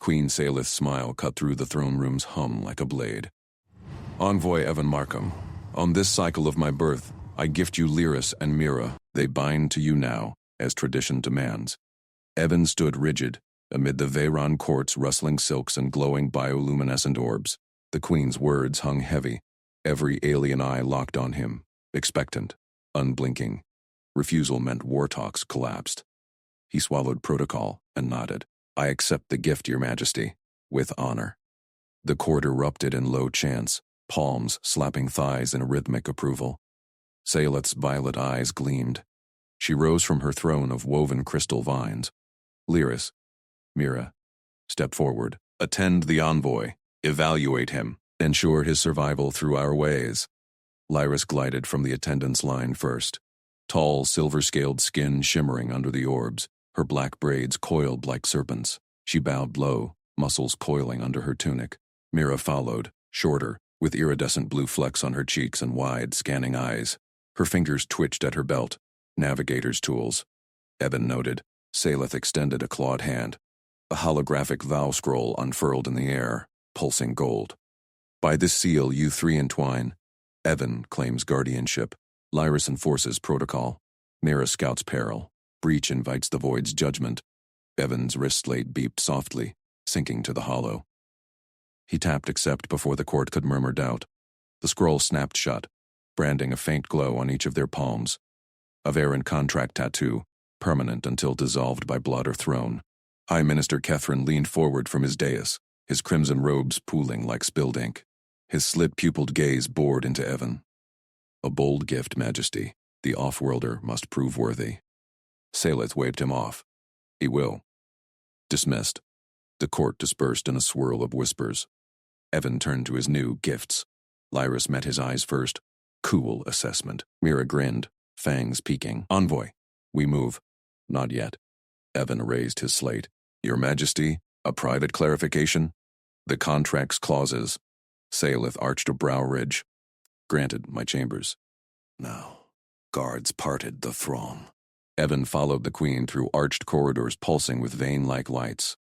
Queen Salith's smile cut through the throne room's hum like a blade. Envoy Evan Markham, on this cycle of my birth, I gift you Lyris and Mira. They bind to you now, as tradition demands. Evan stood rigid, amid the Veyron court's rustling silks and glowing bioluminescent orbs. The Queen's words hung heavy, every alien eye locked on him, expectant, unblinking. Refusal meant war talks collapsed. He swallowed protocol and nodded. I accept the gift, Your Majesty, with honor. The court erupted in low chants, palms slapping thighs in rhythmic approval. Salith's violet eyes gleamed. She rose from her throne of woven crystal vines. Lyris, Mira, step forward. Attend the envoy. Evaluate him. Ensure his survival through our ways. Lyris glided from the attendance line first. Tall, silver-scaled skin shimmering under the orbs, her black braids coiled like serpents. She bowed low, muscles coiling under her tunic. Mira followed, shorter, with iridescent blue flecks on her cheeks and wide, scanning eyes. Her fingers twitched at her belt. Navigator's tools. Evan noted. Salith extended a clawed hand. A holographic vow scroll unfurled in the air, pulsing gold. By this seal you three entwine. Evan claims guardianship. Lyris enforces protocol. Mira scouts peril. Breach invites the void's judgment. Evan's wristblade beeped softly, sinking to the hollow. He tapped accept before the court could murmur doubt. The scroll snapped shut, branding a faint glow on each of their palms. A Veyron contract tattoo, permanent until dissolved by blood or thrown. High Minister Kethrin leaned forward from his dais, his crimson robes pooling like spilled ink. His slit-pupiled gaze bored into Evan. A bold gift, Majesty. The off-worlder must prove worthy. Salith waved him off. He will. Dismissed. The court dispersed in a swirl of whispers. Evan turned to his new gifts. Lyris met his eyes first. Cool assessment. Mira grinned, fangs peeking. Envoy. We move. Not yet. Evan raised his slate. Your Majesty, a private clarification? The contract's clauses. Salith arched a brow ridge. Granted, my chambers. Now, guards parted the throng. Evan followed the Queen through arched corridors pulsing with vein-like lights.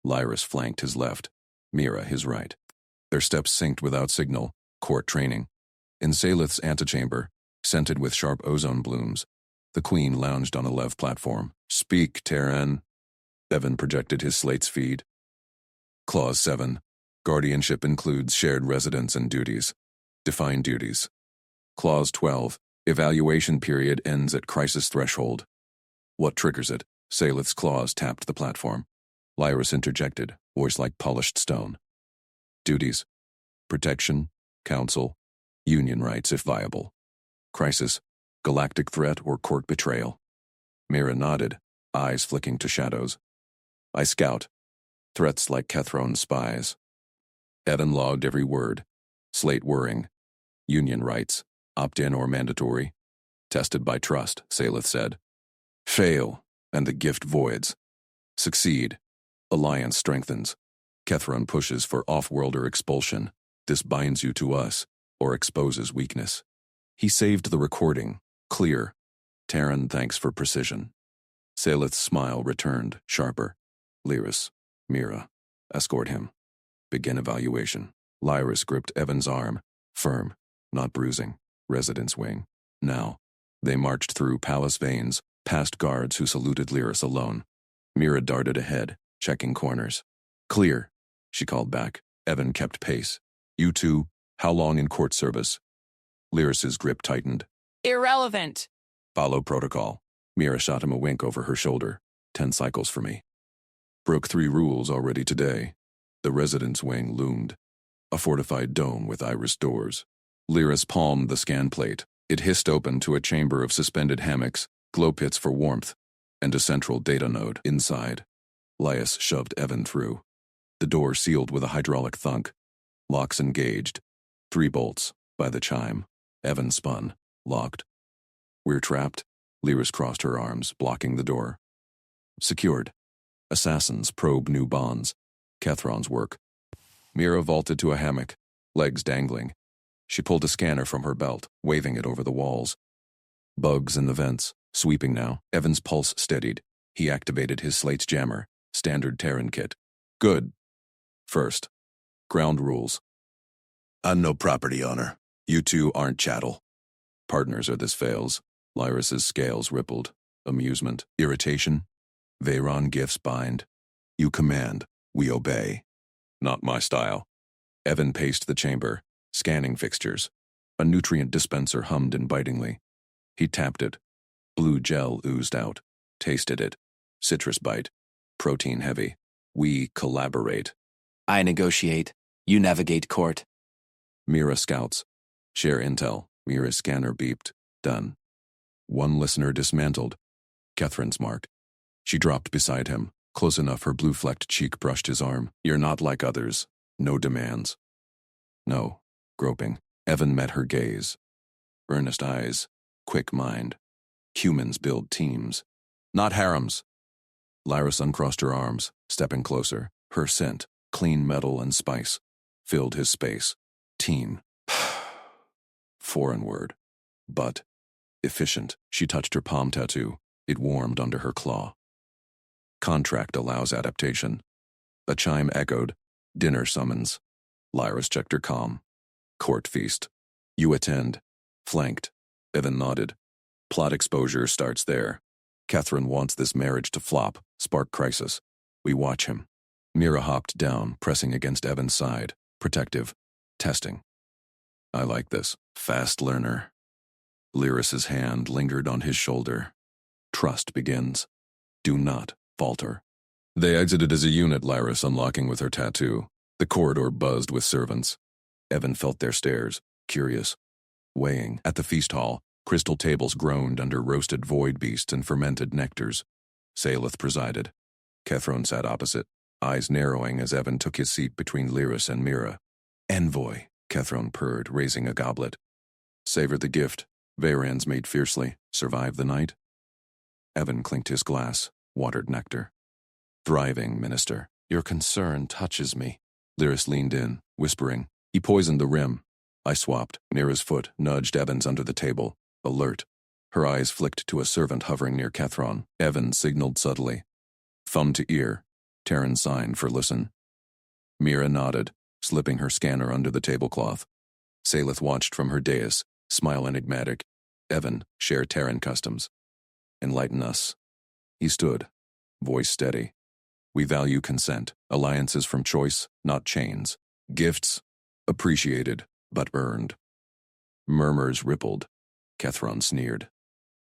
Lyris flanked his left, Mira his right. Their steps synced without signal, court training. In Salith's antechamber, scented with sharp ozone blooms, the Queen lounged on a lev platform. Speak, Terran. Evan projected his slate's feed. Clause 7. Guardianship includes shared residence and duties. Define duties. Clause 12. Evaluation period ends at crisis threshold. What triggers it? Salith's claws tapped the platform. Lyris interjected, voice like polished stone. Duties. Protection, counsel, union rights if viable. Crisis, galactic threat or court betrayal. Mira nodded, eyes flicking to shadows. I scout. Threats like Kethron's spies. Evan logged every word. Slate whirring. Union rights, opt-in or mandatory. Tested by trust, Salith said. Fail, and the gift voids. Succeed. Alliance strengthens. Kethron pushes for off-worlder expulsion. This binds you to us, or exposes weakness. He saved the recording. Clear. Terran thanks for precision. Salith's smile returned, sharper. Lyris, Mira, escort him. Begin evaluation. Lyris gripped Evan's arm, firm, not bruising. Residence wing. Now. They marched through palace veins, past guards who saluted Lyris alone. Mira darted ahead, checking corners. Clear, she called back. Evan kept pace. You two, how long in court service? Lyris's grip tightened. Irrelevant. Follow protocol. Mira shot him a wink over her shoulder. 10 cycles for me. Broke 3 rules already today. The residence wing loomed. A fortified dome with iris doors. Lyris palmed the scan plate. It hissed open to a chamber of suspended hammocks, glow pits for warmth, and a central data node inside. Lyris shoved Evan through. The door sealed with a hydraulic thunk. Locks engaged. 3 bolts, by the chime. Evan spun, locked. We're trapped. Lyris crossed her arms, blocking the door. Secured. Assassins probe new bonds. Kethron's work. Mira vaulted to a hammock, legs dangling. She pulled a scanner from her belt, waving it over the walls. Bugs in the vents, sweeping now. Evan's pulse steadied. He activated his slate's jammer, standard Terran kit. Good, First, ground rules. I'm no property owner. You two aren't chattel. Partners or this fails. Lyris's scales rippled. Amusement, irritation. Veyron gifts bind. You command, we obey. Not my style. Evan paced the chamber, scanning fixtures. A nutrient dispenser hummed invitingly. He tapped it. Blue gel oozed out. Tasted it. Citrus bite. Protein heavy. We collaborate. I negotiate. You navigate court. Mira scouts. Share intel. Mira's scanner beeped. Done. One listener dismantled. Catherine's mark. She dropped beside him, close enough her blue-flecked cheek brushed his arm. You're not like others. No demands. No. Groping. Evan met her gaze. Earnest eyes. Quick mind. Humans build teams. Not harems. Lyris uncrossed her arms, stepping closer. Her scent, clean metal and spice, filled his space. Team. Foreign word. But. Efficient. She touched her palm tattoo. It warmed under her claw. Contract allows adaptation. A chime echoed. Dinner summons. Lyris checked her comm. Court feast. You attend. Flanked. Evan nodded. Plot exposure starts there. Catherine wants this marriage to flop, spark crisis. We watch him. Mira hopped down, pressing against Evan's side. Protective. Testing. I like this. Fast learner. Lyris's hand lingered on his shoulder. Trust begins. Do not falter. They exited as a unit, Lyris unlocking with her tattoo. The corridor buzzed with servants. Evan felt their stares, curious. Weighing. At the feast hall, crystal tables groaned under roasted void beasts and fermented nectars. Saleth presided. Catherine sat opposite, eyes narrowing as Evan took his seat between Lyris and Mira. Envoy, Catherine purred, raising a goblet. Savor the gift. Veyron's made fiercely. Survive the night? Evan clinked his glass, watered nectar. Thriving, minister. Your concern touches me. Lyris leaned in, whispering. He poisoned the rim. I swapped. Mira's foot nudged Evan's under the table. Alert. Her eyes flicked to a servant hovering near Catherine. Evan signaled subtly. Thumb to ear. Terran signed for listen. Mira nodded, slipping her scanner under the tablecloth. Saleth watched from her dais, smile enigmatic. Evan, share Terran customs. Enlighten us. He stood, voice steady. We value consent, alliances from choice, not chains. Gifts, appreciated, but earned. Murmurs rippled. Catherine sneered.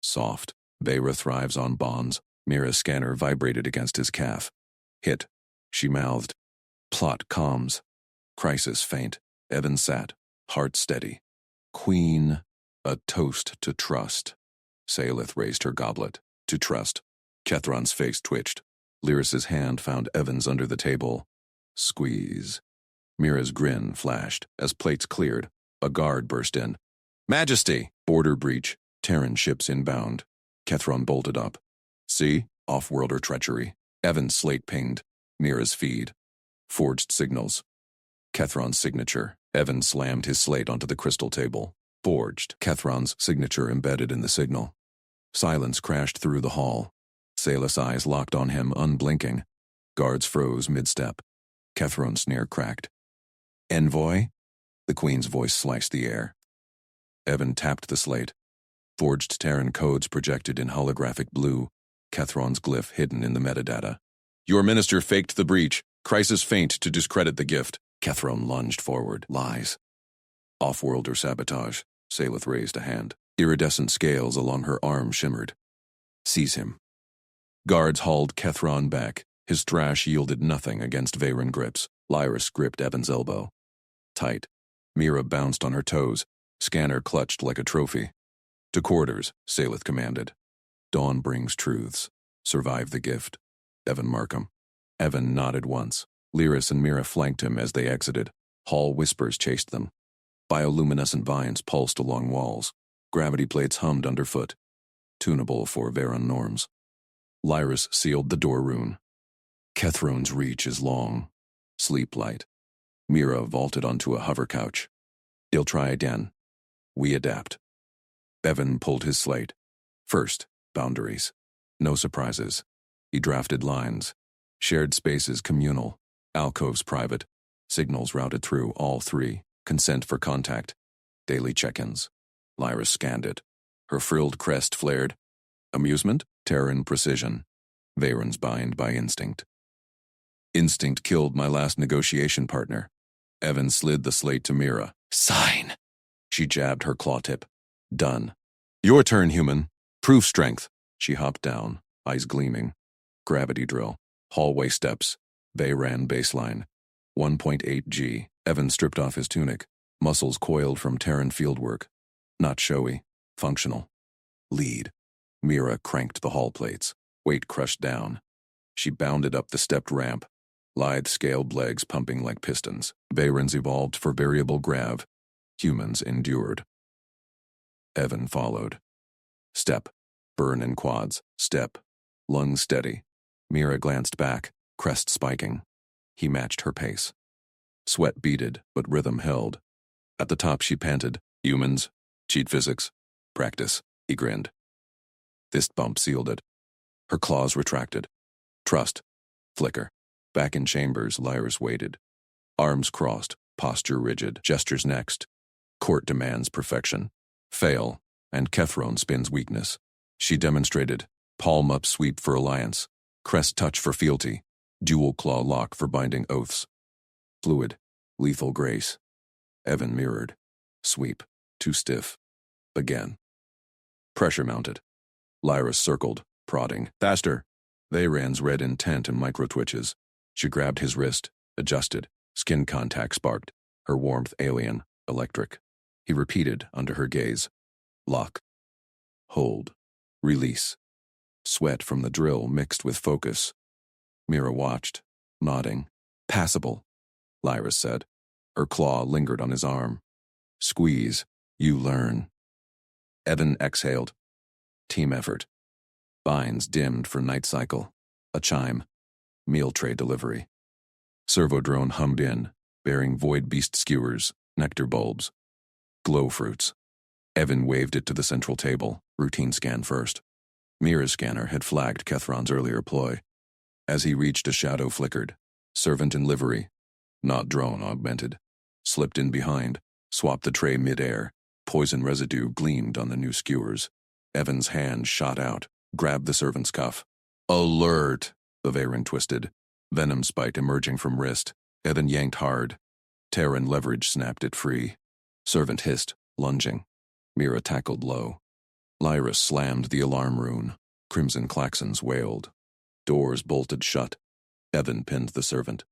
Soft. Veyra thrives on bonds. Mira's scanner vibrated against his calf. Hit. She mouthed. Plot calms. Crisis faint. Evan sat, heart steady. Queen, a toast to trust. Saleth raised her goblet. To trust. Catherine's face twitched. Lyris's hand found Evan's under the table. Squeeze. Mira's grin flashed. As plates cleared, a guard burst in. Majesty! Border breach. Terran ships inbound. Catherine bolted up. See? Off-worlder treachery. Evan's slate pinged. Mira's feed. Forged signals. Catherine's signature. Evan slammed his slate onto the crystal table. Forged. Catherine's signature embedded in the signal. Silence crashed through the hall. Saleth's eyes locked on him, unblinking. Guards froze mid-step. Catherine's snare cracked. Envoy? The Queen's voice sliced the air. Evan tapped the slate. Forged Terran codes projected in holographic blue. Catherine's glyph hidden in the metadata. Your minister faked the breach. Crisis feint to discredit the gift. Catherine lunged forward. Lies. Off-worlder sabotage. Saleth raised a hand. Iridescent scales along her arm shimmered. Seize him. Guards hauled Catherine back. His thrash yielded nothing against Veyron grips. Lyris gripped Evan's elbow. Tight. Mira bounced on her toes. Scanner clutched like a trophy. To quarters, Saleth commanded. Dawn brings truths. Survive the gift. Evan Markham. Evan nodded once. Lyris and Mira flanked him as they exited. Hall whispers chased them. Bioluminescent vines pulsed along walls. Gravity plates hummed underfoot. Tunable for Veyron norms. Lyris sealed the door rune. Catherine's reach is long. Sleep light. Mira vaulted onto a hover couch. They'll try again. We adapt. Evan pulled his slate. First, boundaries. No surprises. He drafted lines. Shared spaces communal. Alcoves private. Signals routed through all three. Consent for contact. Daily check-ins. Lyra scanned it. Her frilled crest flared. Amusement? Terran precision. Veyron's bind by instinct. Instinct killed my last negotiation partner. Evan slid the slate to Mira. Sign. She jabbed her claw tip. Done. Your turn, human. Prove strength. She hopped down, eyes gleaming. Gravity drill. Hallway steps. Veyron baseline. 1.8 G. Evan stripped off his tunic. Muscles coiled from Terran fieldwork. Not showy. Functional. Lead. Mira cranked the hall plates. Weight crushed down. She bounded up the stepped ramp. Lithe scaled legs pumping like pistons. Veyrons evolved for variable grav. Humans endured. Evan followed. Step. Burn in quads. Step. Lungs steady. Mira glanced back, crest spiking. He matched her pace. Sweat beaded, but rhythm held. At the top she panted, humans, cheat physics, practice. He grinned. Fist bump sealed it. Her claws retracted. Trust. Flicker. Back in chambers, Lyris waited. Arms crossed, posture rigid, gestures next. Court demands perfection. Fail, and Kethron spins weakness. She demonstrated. Palm up sweep for alliance. Crest touch for fealty. Dual claw lock for binding oaths. Fluid. Lethal grace. Evan mirrored. Sweep. Too stiff. Again. Pressure mounted. Lyris circled, prodding. Faster. Veyron's red intent and micro-twitches. She grabbed his wrist, adjusted. Skin contact sparked. Her warmth alien, electric. He repeated under her gaze. Lock. Hold. Release. Sweat from the drill mixed with focus. Mira watched, nodding. Passable, Lyris said. Her claw lingered on his arm. Squeeze. You learn. Evan exhaled. Team effort. Binds dimmed for night cycle. A chime. Meal tray delivery. Servo drone hummed in, bearing void beast skewers, nectar bulbs. Glow fruits. Evan waved it to the central table, routine scan first. Mira's scanner had flagged Kethron's earlier ploy. As he reached, a shadow flickered. Servant in livery. Not drone augmented. Slipped in behind, swapped the tray mid-air. Poison residue gleamed on the new skewers. Evan's hand shot out, grabbed the servant's cuff. Alert! The Veyron twisted. Venom spite emerging from wrist. Evan yanked hard. Terran leverage snapped it free. Servant hissed, lunging. Mira tackled low. Lyris slammed the alarm rune. Crimson klaxons wailed. Doors bolted shut. Evan pinned the servant.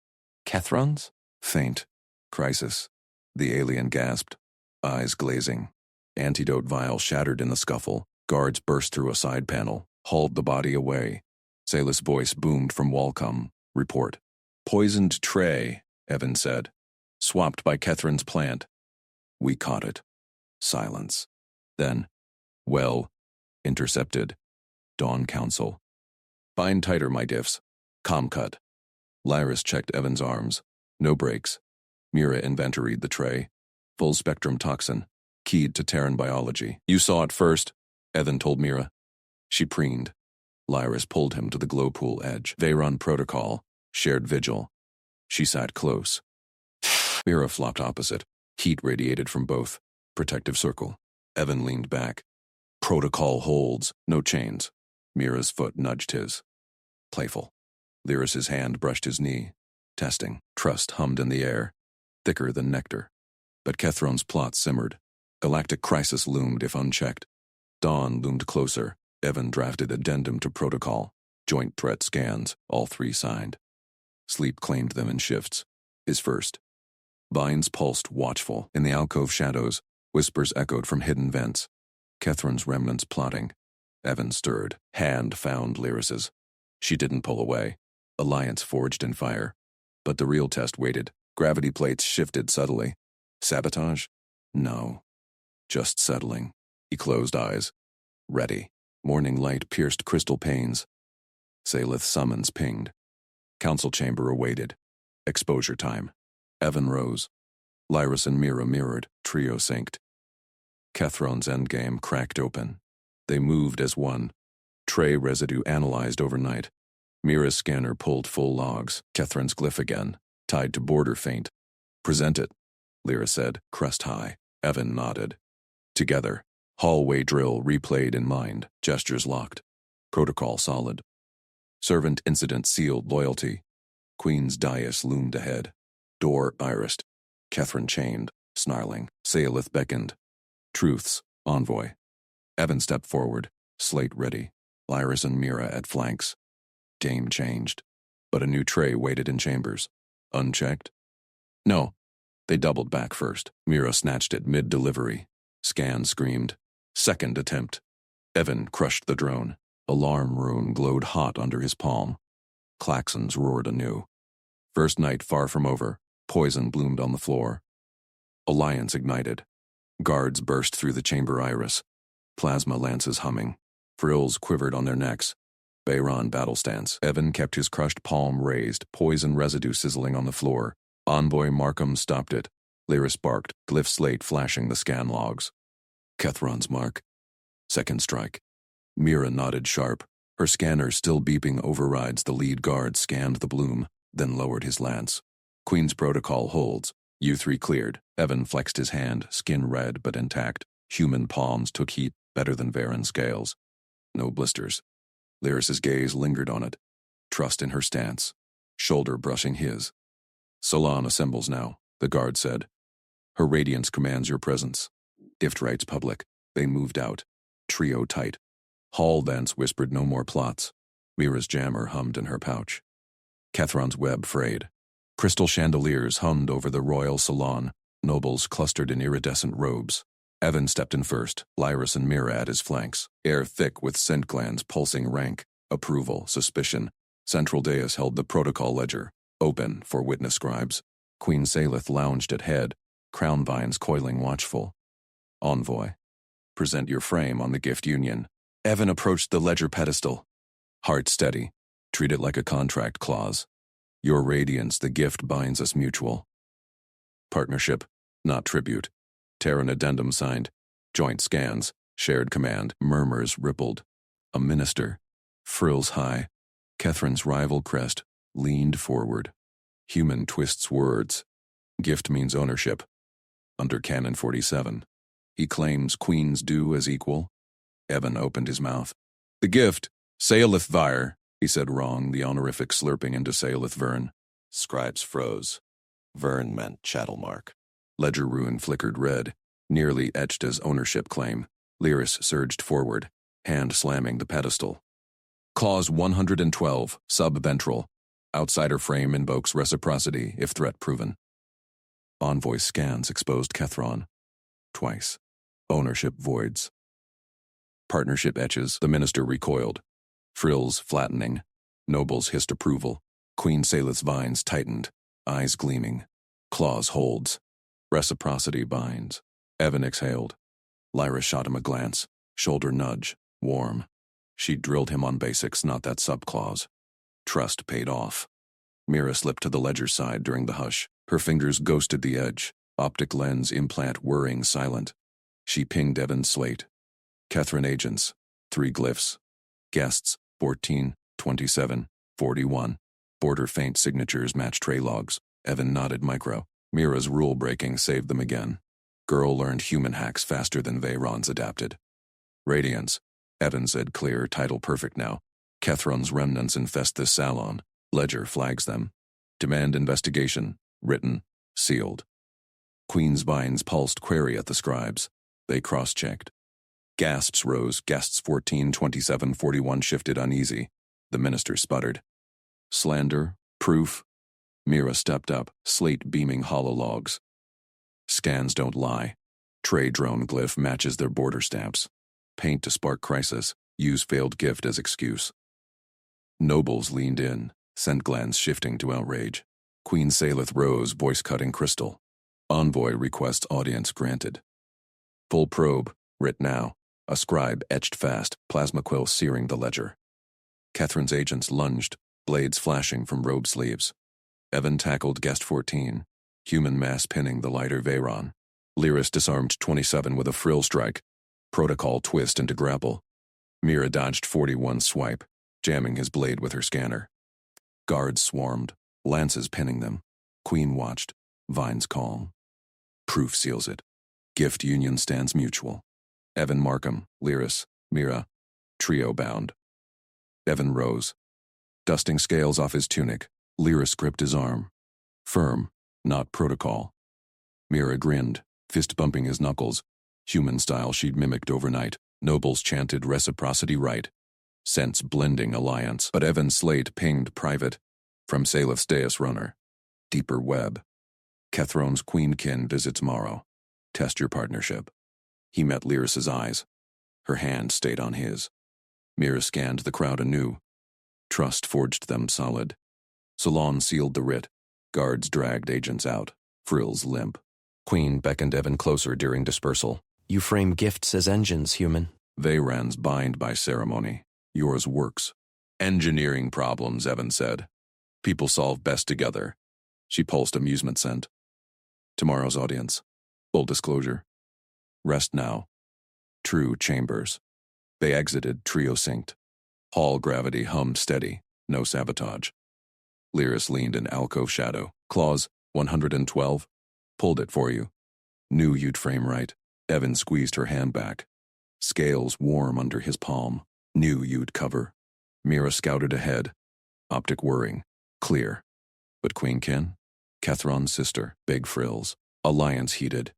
Kethrons? Faint. Crisis. The alien gasped, eyes glazing. Antidote vial shattered in the scuffle. Guards burst through a side panel, hauled the body away. Salus' voice boomed from Walcom. Report. Poisoned tray, Evan said. Swapped by Kethron's plant. We caught it. Silence. Then, well, intercepted. Dawn Council. Bind tighter, my diffs. Comcut. Lyris checked Evan's arms. No breaks. Mira inventoried the tray. Full spectrum toxin. Keyed to Terran biology. You saw it first, Evan told Mira. She preened. Lyris pulled him to the glow pool edge. Veyron protocol. Shared vigil. She sat close. Mira flopped opposite. Heat radiated from both. Protective circle. Evan leaned back. Protocol holds. No chains. Mira's foot nudged his. Playful. Lyris's hand brushed his knee. Testing. Trust hummed in the air. Thicker than nectar. But Kethron's plot simmered. Galactic crisis loomed if unchecked. Dawn loomed closer. Evan drafted addendum to protocol. Joint threat scans. All three signed. Sleep claimed them in shifts. His first. Vines pulsed watchful. In the alcove shadows, whispers echoed from hidden vents. Kethron's remnants plotting. Evan stirred. Hand found Lyris's. She didn't pull away. Alliance forged in fire. But the real test waited. Gravity plates shifted subtly. Sabotage? No. Just settling. He closed eyes. Ready. Morning light pierced crystal panes. Salith's summons pinged. Council chamber awaited. Exposure time. Evan rose. Lyris and Mira mirrored. Trio synced. Kethron's endgame cracked open. They moved as one. Tray residue analyzed overnight. Mira's scanner pulled full logs. Kethron's glyph again, tied to border feint. Present it, Lyra said, crest high. Evan nodded. Together, hallway drill replayed in mind, gestures locked. Protocol solid. Servant incident sealed loyalty. Queen's dais loomed ahead. Door irised. Catherine chained, snarling. Saelith beckoned. Truths, envoy. Evan stepped forward, slate ready. Lyris and Mira at flanks. Dame changed. But a new tray waited in chambers. Unchecked? No. They doubled back first. Mira snatched it mid-delivery. Scan screamed. Second attempt. Evan crushed the drone. Alarm rune glowed hot under his palm. Klaxons roared anew. First night far from over. Poison bloomed on the floor. Alliance ignited. Guards burst through the chamber iris. Plasma lances humming. Frills quivered on their necks. Bayron battle stance. Evan kept his crushed palm raised, poison residue sizzling on the floor. Envoy Markham stopped it. Lyris barked, glyph slate flashing the scan logs. Kethron's mark. Second strike. Mira nodded sharp. Her scanner still beeping overrides. The lead guard scanned the bloom, then lowered his lance. Queen's protocol holds. U3 cleared. Evan flexed his hand, skin red but intact. Human palms took heat better than Varan scales. No blisters. Lyris's gaze lingered on it. Trust in her stance. Shoulder brushing his. Salon assembles now, the guard said. Her radiance commands your presence. Gift rights public. They moved out. Trio tight. Hall thence whispered no more plots. Mira's jammer hummed in her pouch. Kethron's web frayed. Crystal chandeliers hummed over the royal salon. Nobles clustered in iridescent robes. Evan stepped in first, Lyris and Mira at his flanks. Air thick with scent glands pulsing rank. Approval, suspicion. Central dais held the protocol ledger. Open for witness scribes. Queen Saelith lounged at head, crown vines coiling watchful. Envoy. Present your frame on the gift union. Evan approached the ledger pedestal. Heart steady. Treat it like a contract clause. Your radiance, the gift binds us mutual. Partnership, not tribute. Terran addendum signed. Joint scans, shared command. Murmurs rippled. A minister. Frills high. Kethron's rival crest leaned forward. Human twists words. Gift means ownership. Under Canon 47. He claims Queen's due as equal. Evan opened his mouth. The gift, Saelith Vire, he said wrong, the honorific slurping into Saelith Vern. Scribes froze. Vern meant chattel mark. Ledger rune flickered red, nearly etched as ownership claim. Lyris surged forward, hand slamming the pedestal. Clause 112, subventral. Outsider frame invokes reciprocity if threat proven. Envoy scans exposed Kethron. Twice. Ownership voids. Partnership etches, the minister recoiled. Frills flattening. Nobles hissed approval. Queen Saelith's vines tightened, eyes gleaming. Clause holds. Reciprocity binds. Evan exhaled. Lyra shot him a glance. Shoulder nudge. Warm. She drilled him on basics, not that subclause. Trust paid off. Mira slipped to the ledger's side during the hush. Her fingers ghosted the edge. Optic lens implant whirring silent. She pinged Evan's slate. Catherine agents. 3 glyphs. Guests. 14, 27, 41. Border faint signatures match tray logs. Evan nodded micro. Mira's rule-breaking saved them again. Girl learned human hacks faster than Veyron's adapted. Radiance. Evan said clear, title perfect now. Kethron's remnants infest this salon. Ledger flags them. Demand investigation. Written. Sealed. Queen's vines pulsed query at the scribes. They cross-checked. Gasps rose. Guests 14, 27, 41 shifted uneasy. The minister sputtered. Slander? Proof? Mira stepped up, slate beaming hollow logs. Scans don't lie. Tray drone glyph matches their border stamps. Paint to spark crisis. Use failed gift as excuse. Nobles leaned in, scent glands shifting to outrage. Queen Saelith rose, voice cutting crystal. Envoy requests audience granted. Full probe, writ now. A scribe etched fast, plasma quill searing the ledger. Catherine's agents lunged, blades flashing from robe sleeves. Evan tackled guest 14, human mass pinning the lighter Veyron. Lyris disarmed 27 with a frill strike. Protocol twist into grapple. Mira dodged 41's swipe, jamming his blade with her scanner. Guards swarmed, lances pinning them. Queen watched, Vine's calm. Proof seals it. Gift union stands mutual. Evan Markham, Lyris, Mira, trio bound. Evan rose. Dusting scales off his tunic, Lyris gripped his arm. Firm, not protocol. Mira grinned, fist bumping his knuckles. Human style she'd mimicked overnight. Nobles chanted reciprocity right. Sense blending alliance. But Evan's slate pinged private. From Salith's Deus runner. Deeper web. Kethron's queenkin visits Morrow. Test your partnership. He met Lyris's eyes. Her hand stayed on his. Mira scanned the crowd anew. Trust forged them solid. Salon sealed the writ. Guards dragged agents out. Frills limp. Queen beckoned Evan closer during dispersal. You frame gifts as engines, human. Veyran's bind by ceremony. Yours works. Engineering problems, Evan said. People solve best together. She pulsed amusement scent. Tomorrow's audience. Full disclosure. Rest now. True chambers. They exited, trio synced. Hall gravity hummed steady. No sabotage. Lyris leaned in alcove shadow. Clause 112. Pulled it for you. Knew you'd frame right. Evan squeezed her hand back. Scales warm under his palm. Knew you'd cover. Mira scouted ahead. Optic whirring. Clear. But Queenkin? Kethron's sister. Big frills. Alliance heated.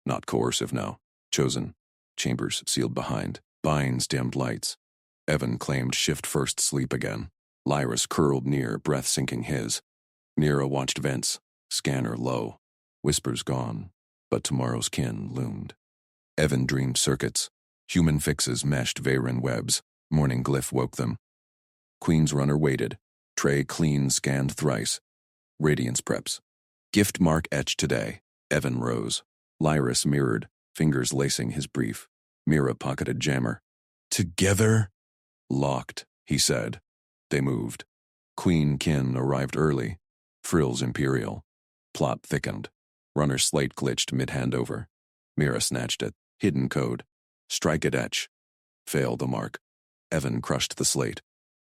Not coercive now. Chosen. Chambers sealed behind. Binds dimmed lights. Evan claimed shift-first sleep again. Lyris curled near, breath sinking his. Mira watched vents. Scanner low. Whispers gone. But tomorrow's kin loomed. Evan dreamed circuits. Human fixes meshed Veyran webs. Morning glyph woke them. Queen's runner waited. Tray clean scanned thrice. Radiance preps. Gift mark etched today. Evan rose. Lyris mirrored, fingers lacing his brief. Mira pocketed jammer. Together? Locked, he said. They moved. Queen kin arrived early. Frills imperial. Plot thickened. Runner's slate glitched mid-handover. Mira snatched it. Hidden code. Strike it etch. Failed the mark. Evan crushed the slate.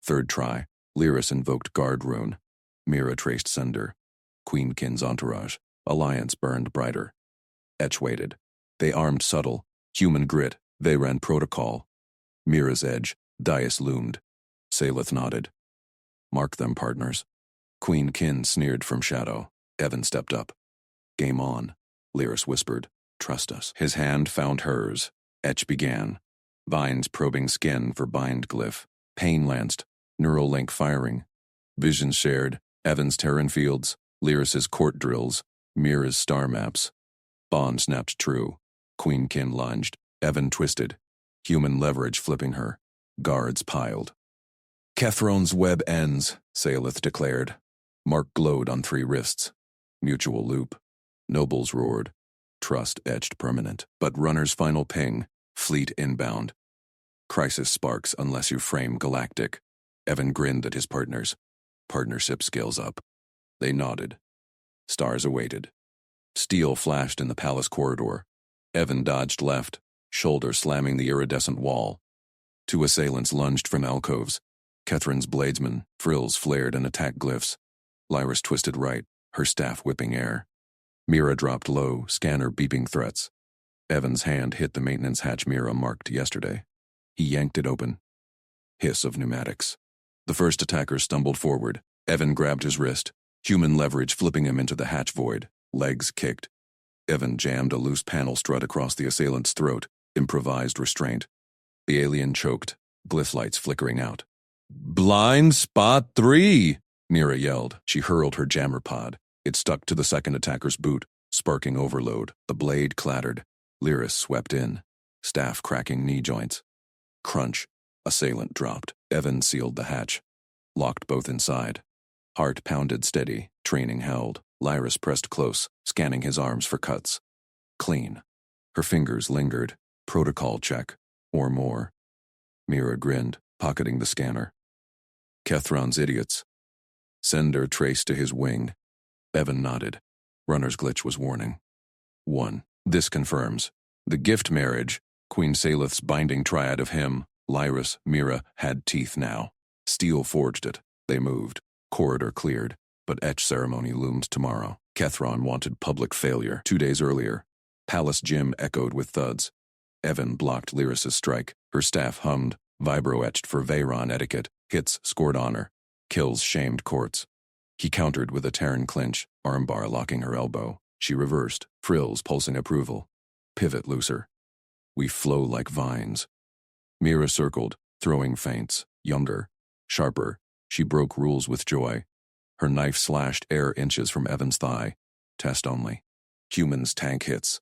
Third try. Lyris invoked guard rune. Mira traced sender. Queenkin's entourage. Alliance burned brighter. Etch waited. They armed subtle. Human grit. They ran protocol. Mira's edge. Dais loomed. Salith nodded. Mark them, partners. Queenkin sneered from shadow. Evan stepped up. Game on. Lyris whispered. Trust us. His hand found hers. Etch began. Vines probing skin for bind glyph. Pain lanced. Neural link firing. Visions shared. Evan's Terran fields. Lyris's court drills. Mira's star maps. Bond snapped true. Queenkin lunged. Evan twisted. Human leverage flipping her. Guards piled. Kethron's web ends, Salith declared. Mark glowed on 3 wrists. Mutual loop. Nobles roared. Trust etched permanent. But runner's final ping. Fleet inbound. Crisis sparks unless you frame galactic. Evan grinned at his partners. Partnership scales up. They nodded. Stars awaited. Steel flashed in the palace corridor. Evan dodged left, shoulder slamming the iridescent wall. 2 assailants lunged from alcoves. Kethron's bladesman, frills flared and attack glyphs. Lyris twisted right, her staff whipping air. Mira dropped low, scanner beeping threats. Evan's hand hit the maintenance hatch Mira marked yesterday. He yanked it open. Hiss of pneumatics. The first attacker stumbled forward. Evan grabbed his wrist, human leverage flipping him into the hatch void. Legs kicked. Evan jammed a loose panel strut across the assailant's throat, improvised restraint. The alien choked, glyph lights flickering out. Blind spot 3, Mira yelled. She hurled her jammer pod. It stuck to the second attacker's boot, sparking overload. The blade clattered. Lyris swept in, staff cracking knee joints. Crunch. Assailant dropped. Evan sealed the hatch. Locked both inside. Heart pounded steady. Training held. Lyris pressed close, scanning his arms for cuts. Clean. Her fingers lingered. Protocol check. Or more. Mira grinned, pocketing the scanner. Kethron's idiots. Sender traced to his wing. Evan nodded. Runner's glitch was warning. 1. This confirms. The gift marriage, Queen Salith's binding triad of him, Lyris, Mira, had teeth now. Steel forged it. They moved. Corridor cleared. But etch ceremony loomed tomorrow. Kethron wanted public failure. 2 days earlier, Palace Gym echoed with thuds. Evan blocked Lyris's strike. Her staff hummed, vibro-etched for Veyron etiquette. Hits scored honor. Kills shamed courts. He countered with a Terran clinch, armbar locking her elbow. She reversed, frills pulsing approval. Pivot looser. We flow like vines. Mira circled, throwing feints. Younger, sharper, she broke rules with joy. Her knife slashed air inches from Evan's thigh. Test only. Humans tank hits.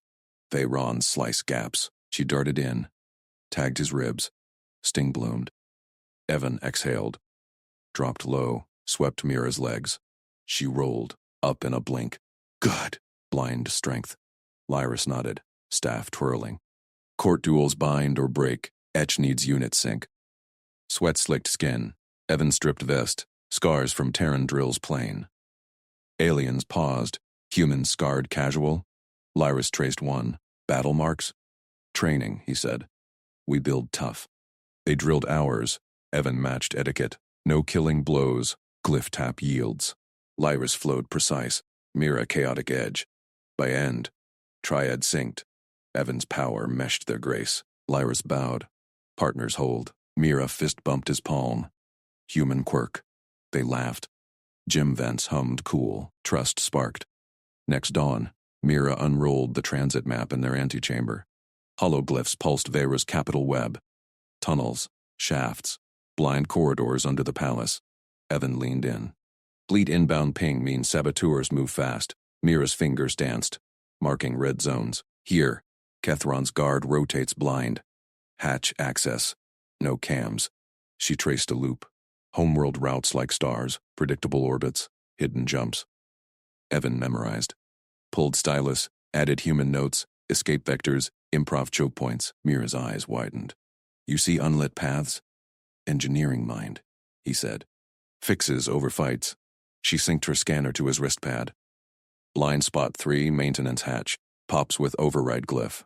Veyron slice gaps. She darted in. Tagged his ribs. Sting bloomed. Evan exhaled. Dropped low, swept Mira's legs. She rolled, up in a blink. Good. Blind strength. Lyris nodded, staff twirling. Court duels bind or break. Etch needs unit sync. Sweat-slicked skin. Evan stripped vest. Scars from Terran drills plain. Aliens paused. Humans scarred casual. Lyris traced one. Battle marks? Training, he said. We build tough. They drilled hours. Evan matched etiquette. No killing blows. Glyph tap yields. Lyris flowed precise. Mira chaotic edge. By end, Triad synced. Evan's power meshed their grace. Lyris bowed. Partners hold. Mira fist bumped his palm. Human quirk. They laughed. Gym vents hummed cool. Trust sparked. Next dawn, Mira unrolled the transit map in their antechamber. Hologlyphs pulsed Vera's capital web. Tunnels, shafts, blind corridors under the palace. Evan leaned in. Fleet inbound ping means saboteurs move fast. Mira's fingers danced, marking red zones. Here, Kethron's guard rotates blind. Hatch access. No cams. She traced a loop. Homeworld routes like stars, predictable orbits, hidden jumps. Evan memorized. Pulled stylus, added human notes, escape vectors, improv choke points. Mira's eyes widened. You see unlit paths? Engineering mind, he said. Fixes over fights. She synced her scanner to his wristpad. Blind spot 3, maintenance hatch. Pops with override glyph.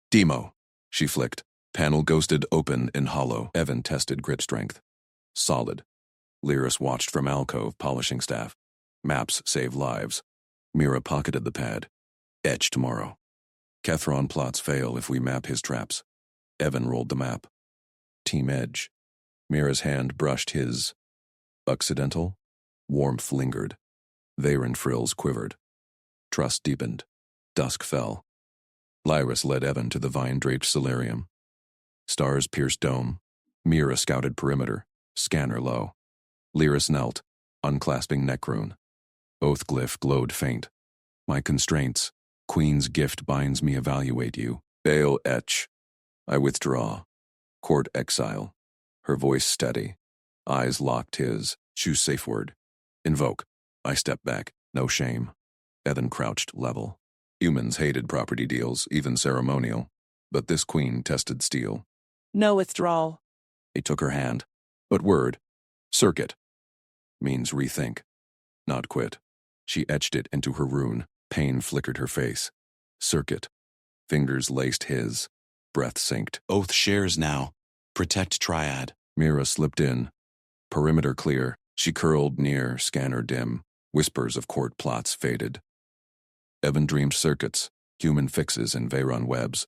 Demo. She flicked. Panel ghosted open in hollow. Evan tested grip strength. Solid. Lyris watched from alcove, polishing staff. Maps save lives. Mira pocketed the pad. Etch tomorrow. Kethron plots fail if we map his traps. Evan rolled the map. Team edge. Mira's hand brushed his. Occidental. Warmth lingered. Veyron frills quivered. Trust deepened. Dusk fell. Lyris led Evan to the vine-draped solarium. Stars pierced dome. Mira scouted perimeter. Scanner low. Lyris knelt, unclasping neck rune. Oath glyph glowed faint. My constraints. Queen's gift binds me evaluate you. Bail etch. I withdraw. Court exile. Her voice steady. Eyes locked his. Choose safe word. Invoke. I step back. No shame. Evan crouched level. Humans hated property deals, even ceremonial. But this queen tested steel. No withdrawal. He took her hand. But word. Circuit. Means rethink. Not quit. She etched it into her rune. Pain flickered her face. Circuit. Fingers laced his. Breath synced. Oath shares now. Protect Triad. Mira slipped in. Perimeter clear. She curled near, scanner dim. Whispers of court plots faded. Evan dreamed circuits, human fixes in Veyron webs.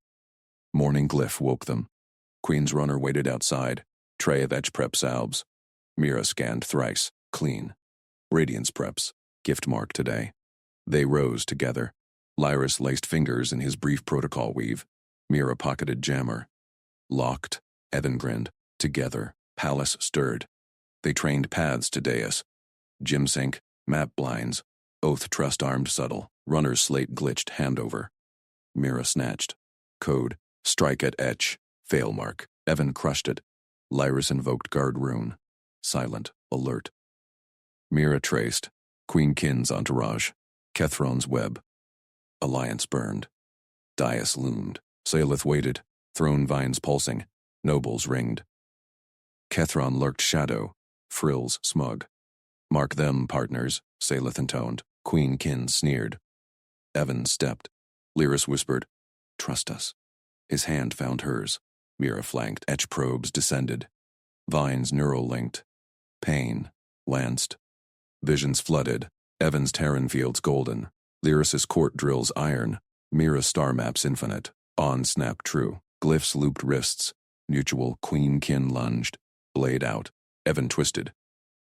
Morning glyph woke them. Queen's runner waited outside. Tray of etch prep salves. Mira scanned thrice. Clean. Radiance preps. Gift mark today. They rose together. Lyris laced fingers in his brief protocol weave. Mira pocketed jammer. Locked. Evan grinned. Together. Palace stirred. They trained paths to dais. Gym sync. Map blinds. Oath trust armed subtle. Runner's slate glitched handover. Mira snatched. Code. Strike at etch. Fail mark. Evan crushed it. Lyris invoked guard rune. Silent. Alert. Mira traced. Queenkin's entourage. Kethron's web. Alliance burned. Dais loomed. Salith waited. Throne vines pulsing. Nobles ringed. Kethron lurked shadow. Frills smug. Mark them, partners, Salith intoned. Queenkin sneered. Evan stepped. Lyris whispered, Trust us. His hand found hers. Mira flanked. Etch probes descended. Vines neural linked. Pain. Lanced. Visions flooded. Evan's Terran fields golden. Lyris's court drills iron. Mira star maps infinite. On snap true. Glyphs looped wrists. Mutual queen-kin lunged. Blade out. Evan twisted.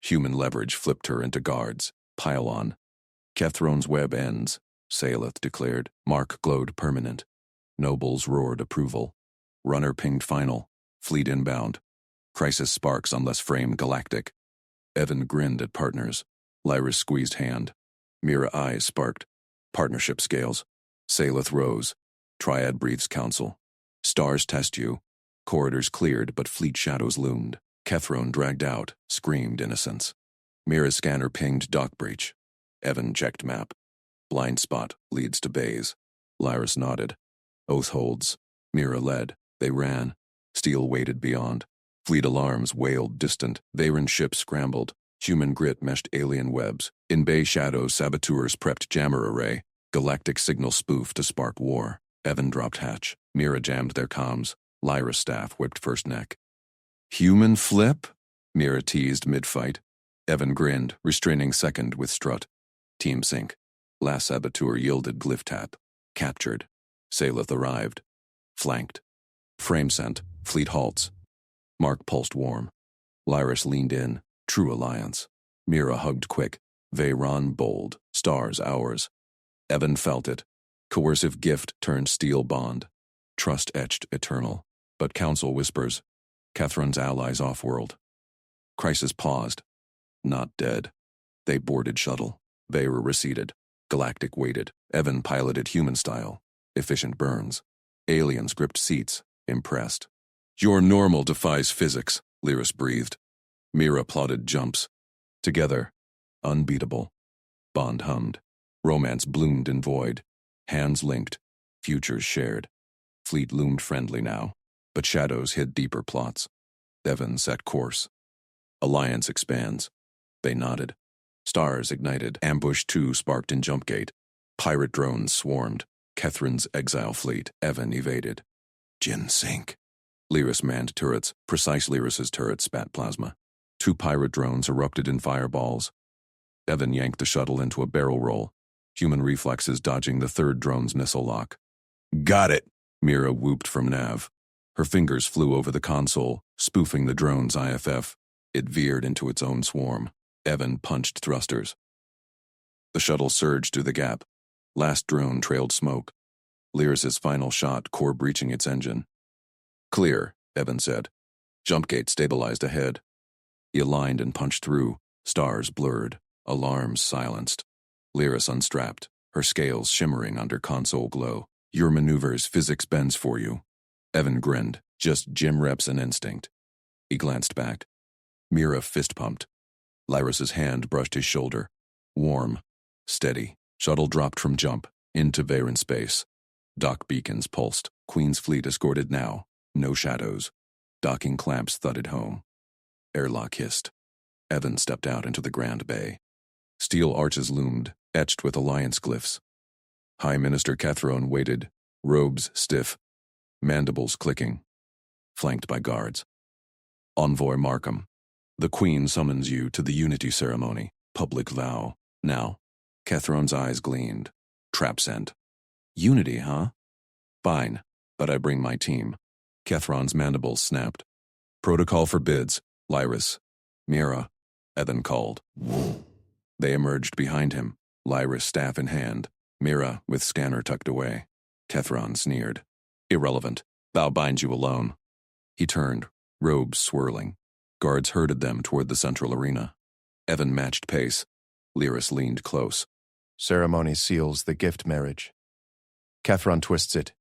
Human leverage flipped her into guards. Pile on. Kethron's web ends. Saleth declared. Mark glowed permanent. Nobles roared approval. Runner pinged final. Fleet inbound. Crisis sparks unless frame galactic. Evan grinned at partners. Lyris squeezed hand. Mira eyes sparked. Partnership scales. Saleth rose. Triad breathes counsel. Stars test you. Corridors cleared, but fleet shadows loomed. Kethron dragged out, screamed innocence. Mira's scanner pinged dock breach. Evan checked map. Blind spot leads to bays. Lyris nodded. Oath holds. Mira led. They ran. Steel waited beyond. Fleet alarms wailed distant. Veyron ships scrambled. Human grit meshed alien webs. In bay shadows, saboteurs prepped jammer array. Galactic signal spoof to spark war. Evan dropped hatch. Mira jammed their comms. Lyra's staff whipped first neck. Human flip? Mira teased mid-fight. Evan grinned, restraining second with strut. Team sync. Last saboteur yielded glyph tap. Captured. Saleth arrived. Flanked. Frame sent. Fleet halts. Mark pulsed warm. Lyris leaned in. True alliance. Mira hugged quick. Veyron bold. Stars ours. Evan felt it. Coercive gift turned steel bond. Trust etched eternal. But council whispers. Kethron's allies off-world. Crisis paused. Not dead. They boarded shuttle. Veyra receded. Galactic waited. Evan piloted human style. Efficient burns. Aliens gripped seats. Impressed. Your normal defies physics, Lyris breathed. Mira plotted jumps. Together. Unbeatable. Bond hummed. Romance bloomed in void. Hands linked. Futures shared. Fleet loomed friendly now, but shadows hid deeper plots. Evan set course. Alliance expands. They nodded. Stars ignited. Ambush 2 sparked in jump gate. Pirate drones swarmed. Kethron's exile fleet. Evan evaded. Jin sink. Lyris manned turrets. Precise Lyris's turrets spat plasma. 2 pirate drones erupted in fireballs. Evan yanked the shuttle into a barrel roll. Human reflexes dodging the 3rd drone's missile lock. Got it! Mira whooped from nav. Her fingers flew over the console, spoofing the drone's IFF. It veered into its own swarm. Evan punched thrusters. The shuttle surged through the gap. Last drone trailed smoke. Lyris's final shot, core breaching its engine. Clear, Evan said. Jump gate stabilized ahead. He aligned and punched through. Stars blurred. Alarms silenced. Lyris unstrapped, her scales shimmering under console glow. Your maneuvers physics bends for you. Evan grinned. Just gym reps and instinct. He glanced back. Mira fist-pumped. Lyris's hand brushed his shoulder. Warm. Steady. Shuttle dropped from jump. Into Veyron space. Dock beacons pulsed. Queen's fleet escorted now. No shadows. Docking clamps thudded home. Airlock hissed. Evan stepped out into the Grand Bay. Steel arches loomed, etched with alliance glyphs. High Minister Kethron waited, robes stiff, mandibles clicking, flanked by guards. Envoy Markham, the Queen summons you to the Unity ceremony, public vow. Now, Kethron's eyes gleamed. Trap sent. Unity, huh? Fine, but I bring my team. Kethron's mandibles snapped. Protocol forbids. Lyris. Mira. Evan called. They emerged behind him, Lyris staff in hand, Mira with scanner tucked away. Kethron sneered. Irrelevant. Thou binds you alone. He turned, robes swirling. Guards herded them toward the central arena. Evan matched pace. Lyris leaned close. Ceremony seals the gift marriage. Kethron twists it.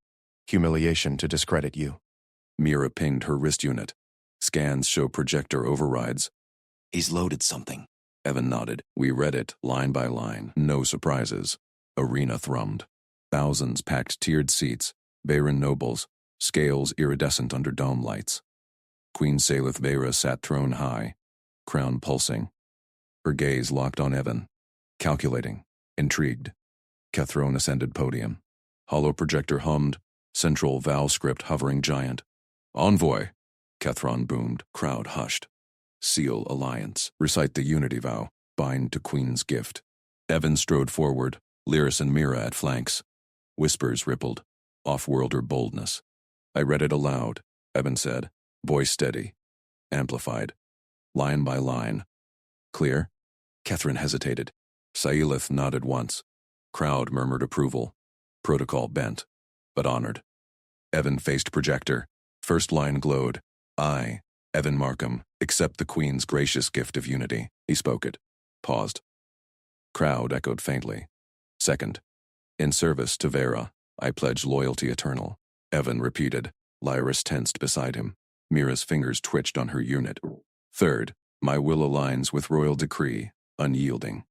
Humiliation to discredit you. Mira pinged her wrist unit. Scans show projector overrides. He's loaded something. Evan nodded. We read it, line by line. No surprises. Arena thrummed. Thousands packed tiered seats. Veyron nobles. Scales iridescent under dome lights. Queen Saleth Veyra sat throne high. Crown pulsing. Her gaze locked on Evan. Calculating. Intrigued. Kethron ascended podium. Hollow projector hummed. Central vow script hovering giant. Envoy. Kethron boomed. Crowd hushed. Seal alliance. Recite the unity vow. Bind to Queen's gift. Evan strode forward, Lyris and Mira at flanks. Whispers rippled. Off-worlder boldness. I read it aloud, Evan said, voice steady. Amplified. Line by line. Clear? Catherine hesitated. Sailith nodded once. Crowd murmured approval. Protocol bent, but honored. Evan faced projector. First line glowed. I, Evan Markham, accept the Queen's gracious gift of unity. He spoke it. Paused. Crowd echoed faintly. Second. In service to Vera, I pledge loyalty eternal. Evan repeated. Lyris tensed beside him. Mira's fingers twitched on her unit. Third. My will aligns with royal decree, unyielding.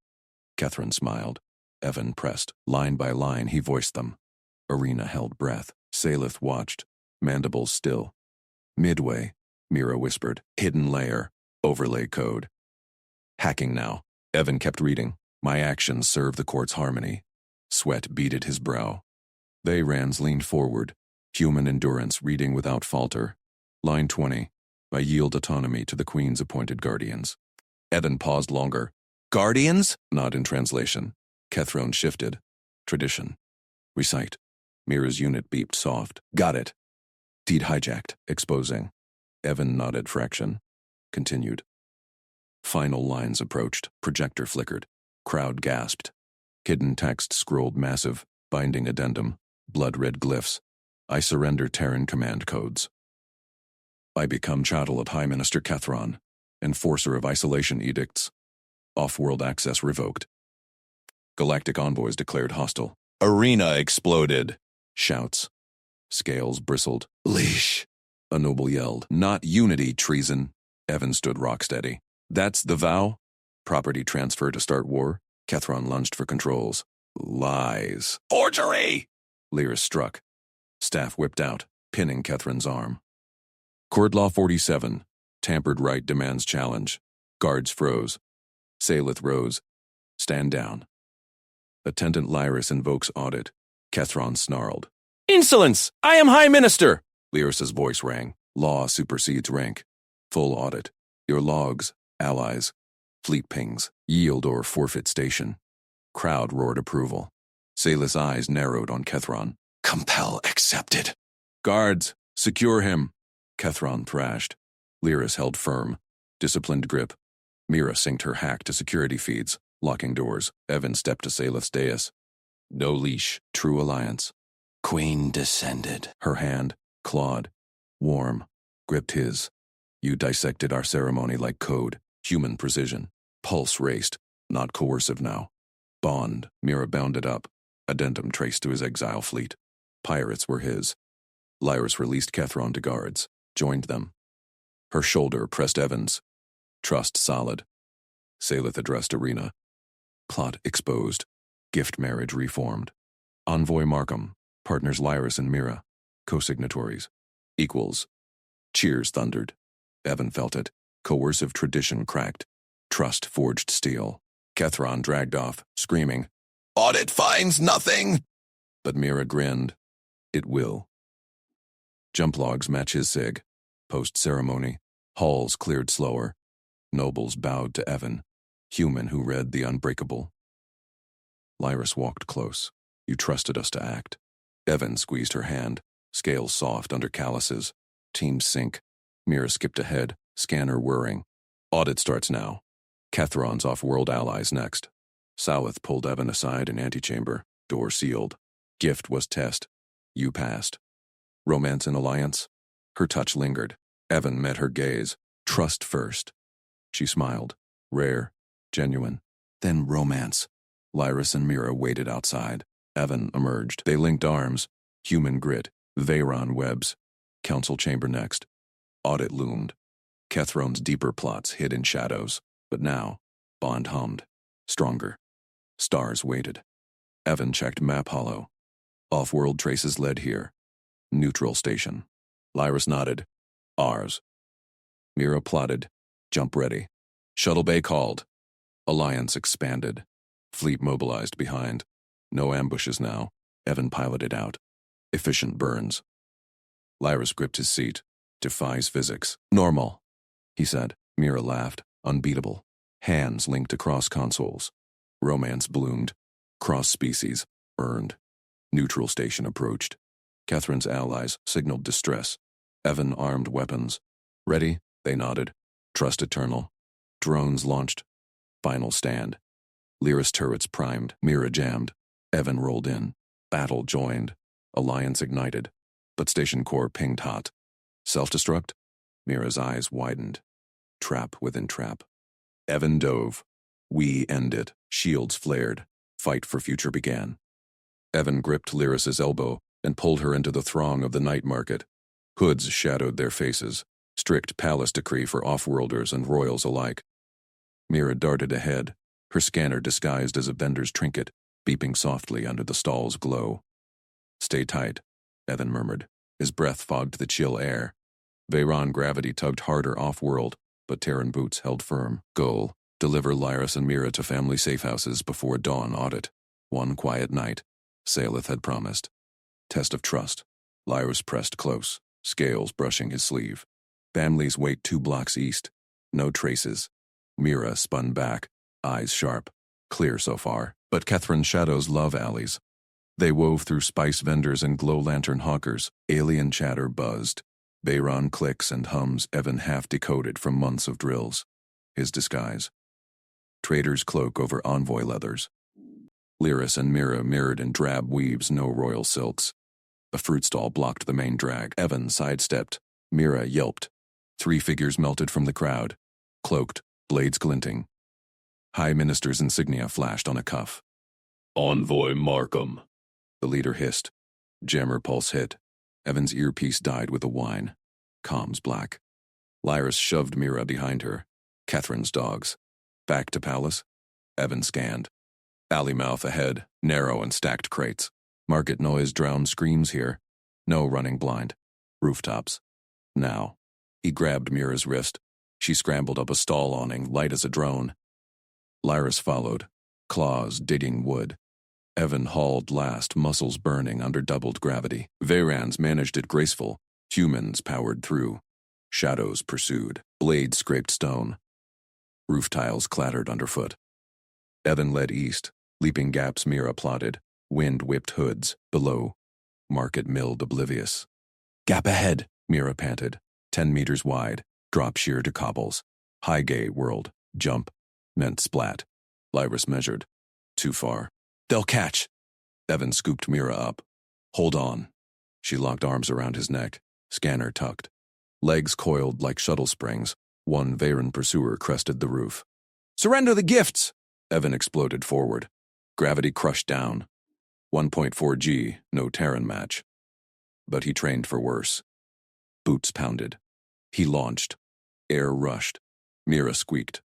Catherine smiled. Evan pressed. Line by line, he voiced them. Arena held breath. Sailith watched, mandibles still. Midway, Mira whispered. Hidden layer, overlay code. Hacking now. Evan kept reading. My actions serve the court's harmony. Sweat beaded his brow. They Rands leaned forward. Human endurance reading without falter. Line 20. I yield autonomy to the Queen's appointed guardians. Evan paused longer. Guardians? Not in translation. Catherine shifted. Tradition. Recite. Mira's unit beeped soft. Got it. Deed hijacked, exposing. Evan nodded fraction. Continued. Final lines approached. Projector flickered. Crowd gasped. Hidden text scrolled massive, binding addendum. Blood-red glyphs. I surrender Terran command codes. I become chattel of High Minister Kethron, enforcer of isolation edicts. Off-world access revoked. Galactic envoys declared hostile. Arena exploded. Shouts. Scales bristled. Leash. A noble yelled. Not unity, treason. Evan stood rocksteady. That's the vow? Property transfer to start war? Kethron lunged for controls. Lies. Forgery! Lyris struck. Staff whipped out, pinning Kethron's arm. Court Law 47. Tampered right demands challenge. Guards froze. Sailith rose. Stand down. Attendant Lyris invokes audit. Kethron snarled. Insolence! I am High Minister! Lyris's voice rang. Law supersedes rank. Full audit. Your logs, allies, fleet pings, yield or forfeit station. Crowd roared approval. Sailith's eyes narrowed on Kethron. Compel accepted. Guards, secure him. Kethron thrashed. Lyris held firm. Disciplined grip. Mira synced her hack to security feeds, locking doors. Evan stepped to Sailith's dais. No leash. True alliance. Queen descended. Her hand, clawed, warm, gripped his. You dissected our ceremony like code, human precision. Pulse raced, not coercive now. Bond, Mira bounded up. Addendum traced to his exile fleet. Pirates were his. Lyris released Kethron to guards, joined them. Her shoulder pressed Evan's. Trust solid. Sailith addressed Arena. Plot exposed. Gift marriage reformed. Envoy Markham. Partners Lyris and Mira. Co-signatories. Equals. Cheers thundered. Evan felt it. Coercive tradition cracked. Trust forged steel. Kethron dragged off, screaming. Audit finds nothing! But Mira grinned. It will. Jump logs match his sig. Post-ceremony. Halls cleared slower. Nobles bowed to Evan. Human who read the unbreakable. Lyris walked close. You trusted us to act. Evan squeezed her hand. Scales soft under calluses. Teams sync. Mira skipped ahead, scanner whirring. Audit starts now. Kethron's off-world allies next. Sawith pulled Evan aside in antechamber. Door sealed. Gift was test. You passed. Romance and alliance? Her touch lingered. Evan met her gaze. Trust first. She smiled. Rare. Genuine. Then romance. Lyris and Mira waited outside. Evan emerged. They linked arms. Human grit. Veyron webs. Council chamber next. Audit loomed. Kethron's deeper plots hid in shadows. But now, Bond hummed. Stronger. Stars waited. Evan checked map hollow. Off-world traces led here. Neutral station. Lyris nodded. Ours. Mira plotted. Jump ready. Shuttle bay called. Alliance expanded. Fleet mobilized behind. No ambushes now. Evan piloted out. Efficient burns. Lyris gripped his seat. Defies physics. Normal, he said. Mira laughed. Unbeatable. Hands linked across consoles. Romance bloomed. Cross-species. Earned. Neutral station approached. Catherine's allies signaled distress. Evan armed weapons. Ready? They nodded. Trust eternal. Drones launched. Final stand. Lyris turrets primed. Mira jammed. Evan rolled in. Battle joined. Alliance ignited. But station core pinged hot. Self-destruct? Mira's eyes widened. Trap within trap. Evan dove. We end it. Shields flared. Fight for future began. Evan gripped Lyris's elbow and pulled her into the throng of the night market. Hoods shadowed their faces. Strict palace decree for off-worlders and royals alike. Mira darted ahead, her scanner disguised as a vendor's trinket, beeping softly under the stall's glow. Stay tight, Evan murmured. His breath fogged the chill air. Veyron gravity tugged harder off-world, but Terran boots held firm. Goal: deliver Lyris and Mira to family safehouses before dawn audit. One quiet night, Saleth had promised. Test of trust. Lyris pressed close, scales brushing his sleeve. Families wait 2 blocks east. No traces. Mira spun back, eyes sharp. Clear so far, but Catherine's shadows love alleys. They wove through spice vendors and glow lantern hawkers. Alien chatter buzzed. Veyron clicks and hums Evan half decoded from months of drills. His disguise. Trader's cloak over envoy leathers. Lyris and Mira mirrored in drab weaves, no royal silks. A fruit stall blocked the main drag. Evan sidestepped. Mira yelped. 3 figures melted from the crowd. Cloaked, blades glinting. High Minister's insignia flashed on a cuff. Envoy Markham, The leader hissed. Jammer pulse hit. Evan's earpiece died with a whine. Comms black. Lyris shoved Mira behind her. Catherine's dogs. Back to palace? Evan scanned. Alley mouth ahead, narrow and stacked crates. Market noise drowned screams here. No running blind. Rooftops. Now. He grabbed Mira's wrist. She scrambled up a stall awning, light as a drone. Lyris followed, claws digging wood. Evan hauled last, muscles burning under doubled gravity. Veyrans managed it graceful. Humans powered through. Shadows pursued. Blades scraped stone. Roof tiles clattered underfoot. Evan led east. Leaping gaps Mira plotted. Wind whipped hoods. Below. Market milled oblivious. Gap ahead, Mira panted. 10 meters wide. Drop sheer to cobbles. High-gay whirled. Jump. Meant splat. Lyris measured. Too far. They'll catch. Evan scooped Mira up. Hold on. She locked arms around his neck. Scanner tucked. Legs coiled like shuttle springs. One Veyron pursuer crested the roof. Surrender the gifts! Evan exploded forward. Gravity crushed down. 1.4 G, no Terran match. But he trained for worse. Boots pounded. He launched. Air rushed. Mira squeaked.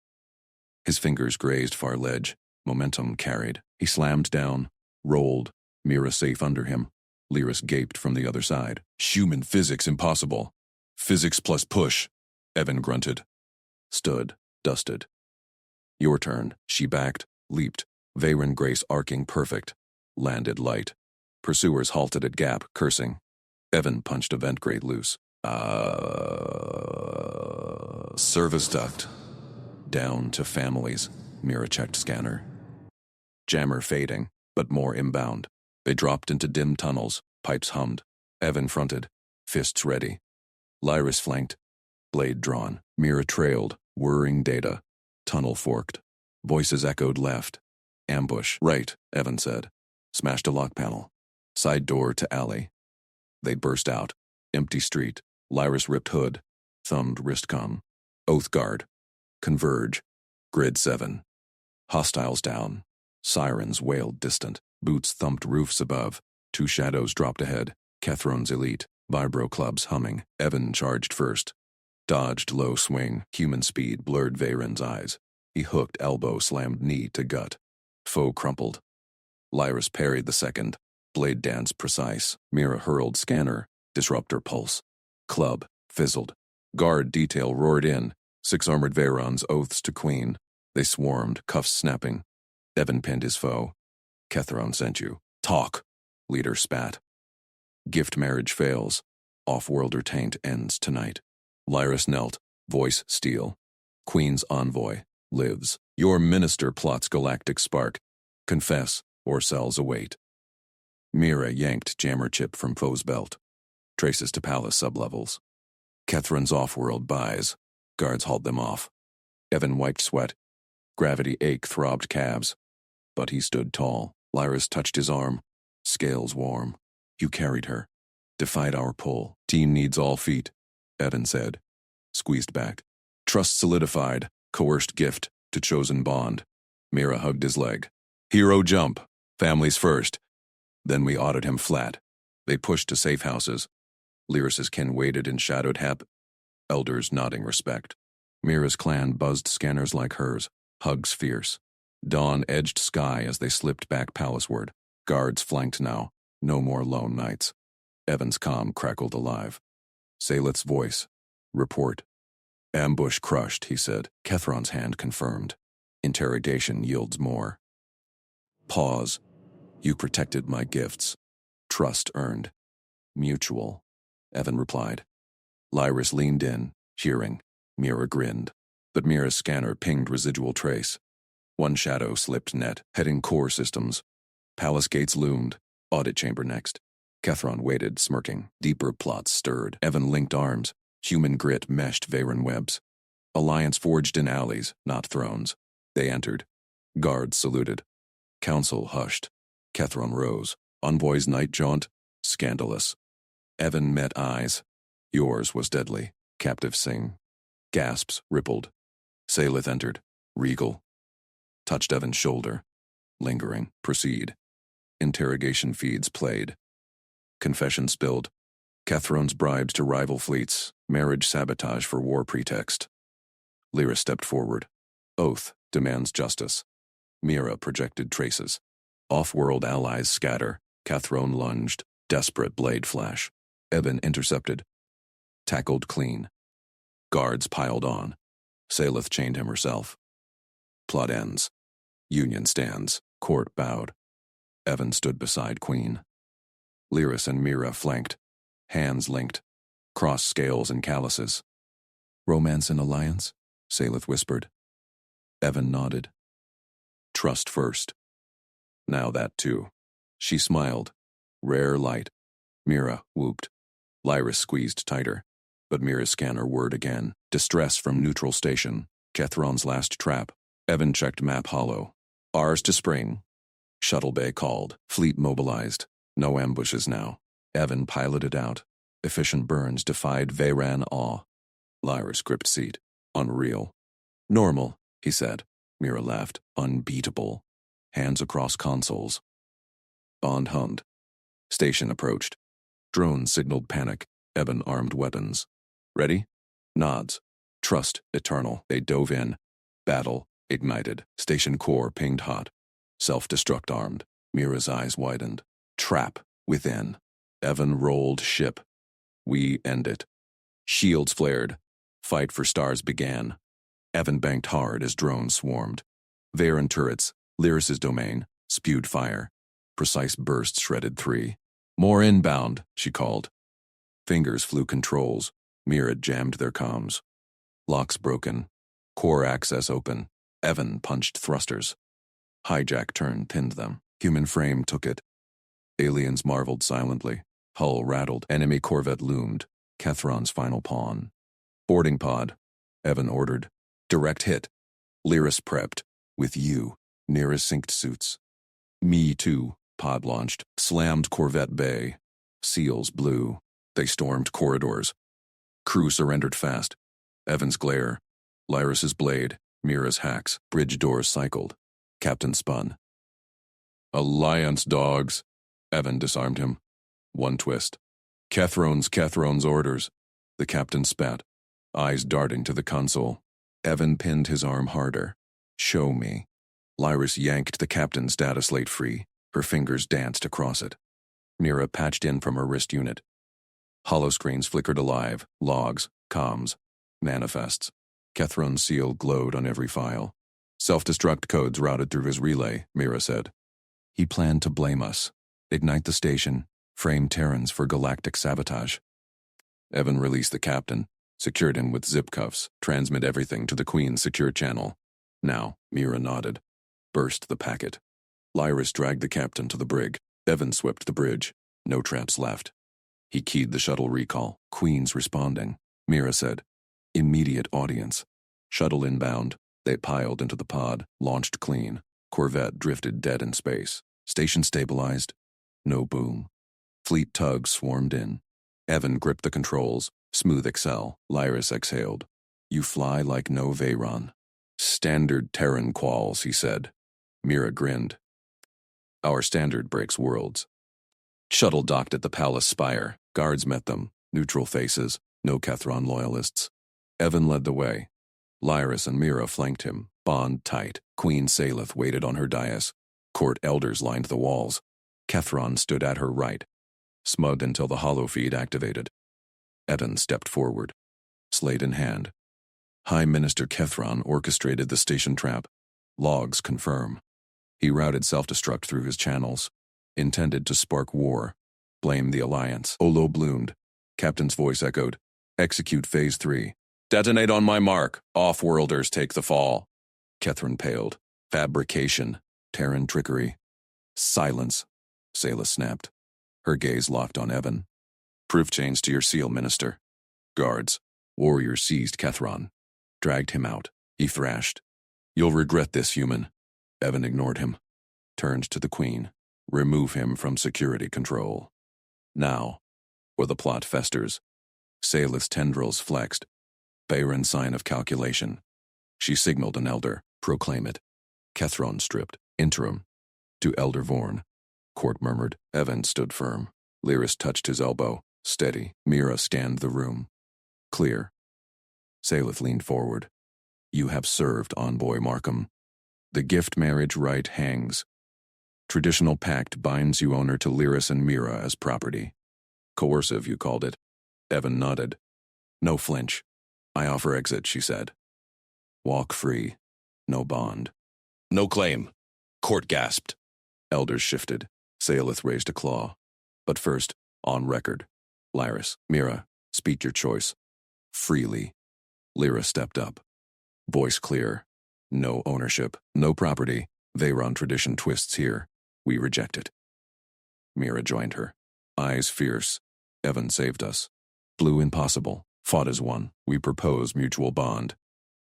His fingers grazed far ledge. Momentum carried. He slammed down. Rolled. Mira safe under him. Lyris gaped from the other side. Human physics impossible. Physics plus push. Evan grunted. Stood. Dusted. Your turn. She backed. Leaped. Veyron grace arcing perfect. Landed light. Pursuers halted at gap, cursing. Evan punched a vent grate loose. Service duct. Down to families. Mira checked scanner. Jammer fading, but more inbound. They dropped into dim tunnels. Pipes hummed. Evan fronted. Fists ready. Lyris flanked. Blade drawn. Mira trailed. Whirring data. Tunnel forked. Voices echoed left. Ambush. Right, Evan said. Smashed a lock panel. Side door to alley. They burst out. Empty street. Lyris ripped hood. Thumbed wristcom. Oath guard. Converge. Grid 7. Hostiles down. Sirens wailed distant. Boots thumped roofs above. 2 shadows dropped ahead. Catherine's elite. Vibro clubs humming. Evan charged first. Dodged low swing. Human speed blurred Veyron's eyes. He hooked elbow, slammed knee to gut. Foe crumpled. Lyris parried the second. Blade dance precise. Mira hurled scanner. Disruptor pulse. Club. Fizzled. Guard detail roared in. 6 armored Veyrons oaths to queen. They swarmed, cuffs snapping. Evan pinned his foe. Ketharon sent you. Talk. Leader spat. Gift marriage fails. Off-worlder taint ends tonight. Lyris knelt. Voice steel. Queen's envoy. lives. Your minister plots galactic spark. Confess, or cells await. Mira yanked jammer chip from foe's belt. Traces to palace sublevels. Kethran's off-world buys. Guards hauled them off. Evan wiped sweat. Gravity ache throbbed calves. But he stood tall. Lyris touched his arm. Scales warm. You carried her. Defied our pull. Team needs all feet, Evan said. Squeezed back. Trust solidified. Coerced gift to chosen bond. Mira hugged his leg. Hero jump. Families first. Then we autoed him flat. They pushed to safe houses. Lyris's kin waited in shadowed hap. Elders nodding respect. Mira's clan buzzed scanners like hers. Hugs fierce. Dawn edged sky as they slipped back palaceward. Guards flanked now. No more lone nights. Evan's comm crackled alive. Salith's voice. Report. Ambush crushed, he said. Kethron's hand confirmed. Interrogation yields more. Pause. You protected my gifts. Trust earned. Mutual. Evan replied. Lyris leaned in, hearing. Mira grinned. But Mira's scanner pinged residual trace. One shadow slipped net, heading core systems. Palace gates loomed. Audit chamber next. Kethron waited, smirking. Deeper plots stirred. Evan linked arms. Human grit meshed Veyron webs. Alliance forged in alleys, not thrones. They entered. Guards saluted. Council hushed. Kethron rose. Envoy's night jaunt, scandalous. Evan met eyes. Yours was deadly. Captive sing. Gasps rippled. Salith entered. Regal. Touched Evan's shoulder. Lingering. Proceed. Interrogation feeds played. Confession spilled. Kethron's bribes to rival fleets. Marriage sabotage for war pretext. Lyra stepped forward. Oath demands justice. Mira projected traces. Off-world allies scatter. Kethron lunged. Desperate blade flash. Evan intercepted. Tackled clean. Guards piled on. Salith chained him herself. Plot ends. Union stands. Court bowed. Evan stood beside Queen. Lyris and Mira flanked. Hands linked. Cross scales and calluses. Romance and alliance? Salith whispered. Evan nodded. Trust first. Now that too. She smiled. Rare light. Mira whooped. Lyris squeezed tighter. But Mira's scanner whirred again. Distress from neutral station. Kethron's last trap. Evan checked map hollow. Ours to spring. Shuttle bay called. Fleet mobilized. No ambushes now. Evan piloted out. Efficient burns defied Veyron awe. Lyris gripped seat. Unreal. Normal, he said. Mira laughed. Unbeatable. Hands across consoles. Bond hummed. Station approached. Drone signaled panic. Evan armed weapons. Ready? Nods. Trust eternal. They dove in. Battle ignited. Station core pinged hot. Self-destruct armed. Mira's eyes widened. Trap within. Evan rolled ship. We end it. Shields flared. Fight for stars began. Evan banked hard as drones swarmed. Veyron turrets, Lyris's domain, spewed fire. Precise bursts shredded 3. More inbound, she called. Fingers flew controls. Mira jammed their comms. Locks broken. Core access open. Evan punched thrusters. Hijack turn pinned them. Human frame took it. Aliens marveled silently. Hull rattled. Enemy corvette loomed. Kethron's final pawn. Boarding pod. Evan ordered. Direct hit. Lyris prepped. With you. Nearest synced suits. Me too. Pod launched. Slammed corvette bay. Seals blew. They stormed corridors. Crew surrendered fast. Evan's glare. Lyris's blade. Mira's hacks. Bridge doors cycled. Captain spun. Alliance dogs. Evan disarmed him. One twist. Kethron's orders. The captain spat. Eyes darting to the console. Evan pinned his arm harder. Show me. Lyris yanked the captain's data slate free. Her fingers danced across it. Mira patched in from her wrist unit. Holoscreens flickered alive. Logs, comms, manifests. Kethron's seal glowed on every file. Self-destruct codes routed through his relay, Mira said. He planned to blame us. Ignite the station. Frame Terrans for galactic sabotage. Evan released the captain. Secured him with zip cuffs. Transmit everything to the Queen's secure channel. Now, Mira nodded. Burst the packet. Lyris dragged the captain to the brig. Evan swept the bridge. No traps left. He keyed the shuttle recall. Queen's responding. Mira said, "Immediate audience." Shuttle inbound. They piled into the pod, launched clean. Corvette drifted dead in space. Station stabilized. No boom. Fleet tugs swarmed in. Evan gripped the controls. Smooth excel. Lyris exhaled. "You fly like no Veyron." "Standard Terran quals," he said. Mira grinned. "Our standard breaks worlds." Shuttle docked at the palace spire. Guards met them. Neutral faces. No Kethron loyalists. Evan led the way. Lyris and Mira flanked him. Bond tight. Queen Salith waited on her dais. Court elders lined the walls. Kethron stood at her right. Smud until the holofeed activated. Evan stepped forward. Slate in hand. High Minister Kethron orchestrated the station trap. Logs confirm. He routed self-destruct through his channels. Intended to spark war. Blame the Alliance. Olo bloomed. Captain's voice echoed. "Execute Phase 3. Detonate on my mark. Off-worlders take the fall." Kethron paled. "Fabrication. Terran trickery." "Silence," Sayla snapped. Her gaze locked on Evan. "Proof chains to your seal, Minister." Guards. Warriors seized Kethron. Dragged him out. He thrashed. "You'll regret this, human." Evan ignored him. Turned to the Queen. "Remove him from security control. Now, or the plot festers." Sayla's tendrils flexed. Barren sign of calculation. She signaled an elder. "Proclaim it." Kethron stripped. "Interim." To Elder Vorn. Court murmured. Evan stood firm. Lyris touched his elbow. "Steady." Mira scanned the room. "Clear." Salith leaned forward. "You have served, Envoy Markham. The gift marriage rite hangs. Traditional pact binds you owner to Lyris and Mira as property. Coercive, you called it." Evan nodded. "No flinch. I offer exit," she said. "Walk free. No bond." No claim. Court gasped. Elders shifted. Salith raised a claw. "But first, on record. Lyris, Mira, speak your choice. Freely." Lyra stepped up. Voice clear. "No ownership, no property. Veyron tradition twists here. We reject it." Mira joined her. Eyes fierce. "Evan saved us. Blue impossible. Fought as one. We propose mutual bond.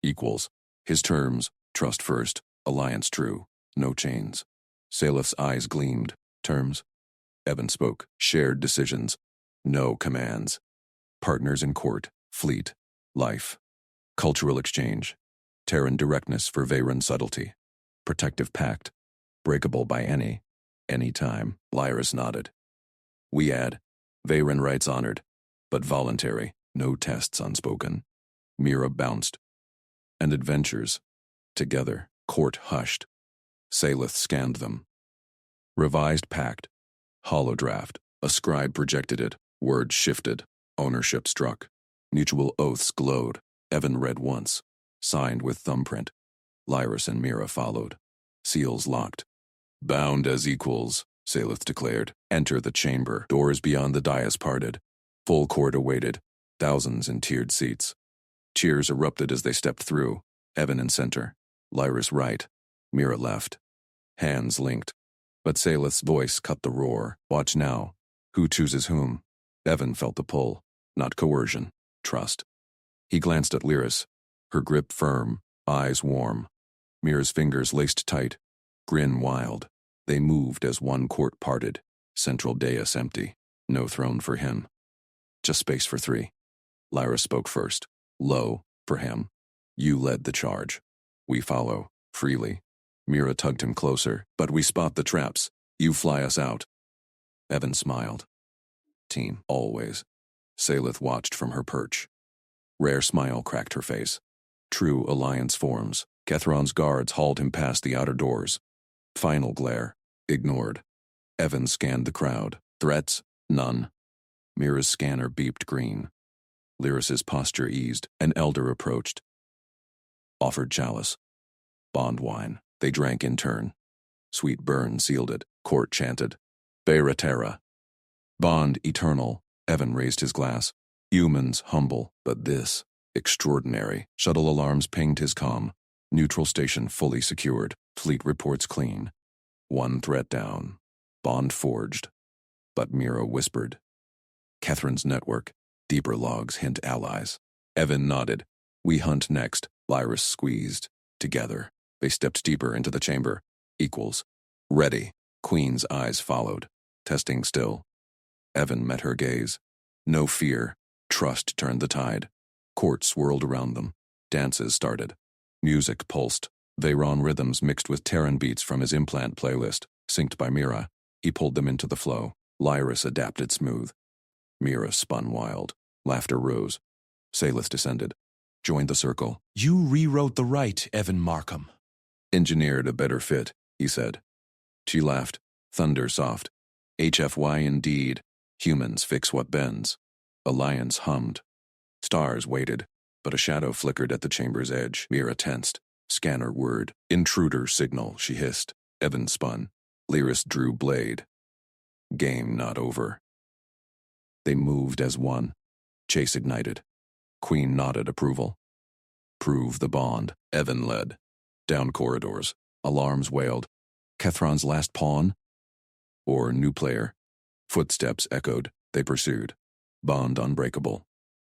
Equals. His terms, trust first, alliance true. No chains." Salith's eyes gleamed. "Terms?" Evan spoke. "Shared decisions. No commands. Partners in court, fleet, life. Cultural exchange. Terran directness for Veyron subtlety. Protective pact. Breakable by any time." Lyris nodded. "We add, Veyron rights honored, but voluntary, no tests unspoken." Mira bounced. "And adventures. Together." Court hushed. Salith scanned them. Revised pact. Holodraft. A scribe projected it. Words shifted. Ownership struck. Mutual oaths glowed. Evan read once. Signed with thumbprint. Lyris and Mira followed. Seals locked. "Bound as equals," Salith declared. "Enter the chamber." Doors beyond the dais parted. Full court awaited. Thousands in tiered seats. Cheers erupted as they stepped through. Evan in center. Lyris right. Mira left. Hands linked. But Salith's voice cut the roar. "Watch now. Who chooses whom?" Evan felt the pull. Not coercion. Trust. He glanced at Lyris. Her grip firm. Eyes warm. Mira's fingers laced tight. Grin wild. They moved as one court parted. Central dais empty. No throne for him. Just space for three. Lyris spoke first. Low, for him. "You led the charge. We follow. Freely." Mira tugged him closer. "But we spot the traps. You fly us out." Evan smiled. "Team, always." Salith watched from her perch. Rare smile cracked her face. True alliance forms. Kethron's guards hauled him past the outer doors. Final glare. Ignored. Evan scanned the crowd. Threats? None. Mira's scanner beeped green. Lyris's posture eased. An elder approached. Offered chalice. Bond wine. They drank in turn. Sweet burn sealed it. Court chanted. Beira Terra. Bond eternal. Evan raised his glass. Humans humble, but this, extraordinary. Shuttle alarms pinged his comm. Neutral station fully secured. Fleet reports clean. One threat down. Bond forged. But Mira whispered. Catherine's network. Deeper logs hint allies. Evan nodded. We hunt next. Lyris squeezed. Together. They stepped deeper into the chamber. Equals. Ready. Queen's eyes followed. Testing still. Evan met her gaze. No fear. Trust turned the tide. Court swirled around them. Dances started. Music pulsed. Veyron rhythms mixed with Terran beats from his implant playlist, synced by Mira. He pulled them into the flow. Lyris adapted smooth. Mira spun wild. Laughter rose. Salith descended. Joined the circle. You rewrote the right, Evan Markham. Engineered a better fit, he said. She laughed. Thunder soft. HFY indeed. Humans fix what bends. Alliance hummed. Stars waited, but a shadow flickered at the chamber's edge. Mira tensed. Scanner word. Intruder signal, she hissed. Evan spun. Lyris drew blade. Game not over. They moved as one. Chase ignited. Queen nodded approval. Prove the bond. Evan led. Down corridors. Alarms wailed. Kethron's last pawn? Or new player? Footsteps echoed. They pursued. Bond unbreakable.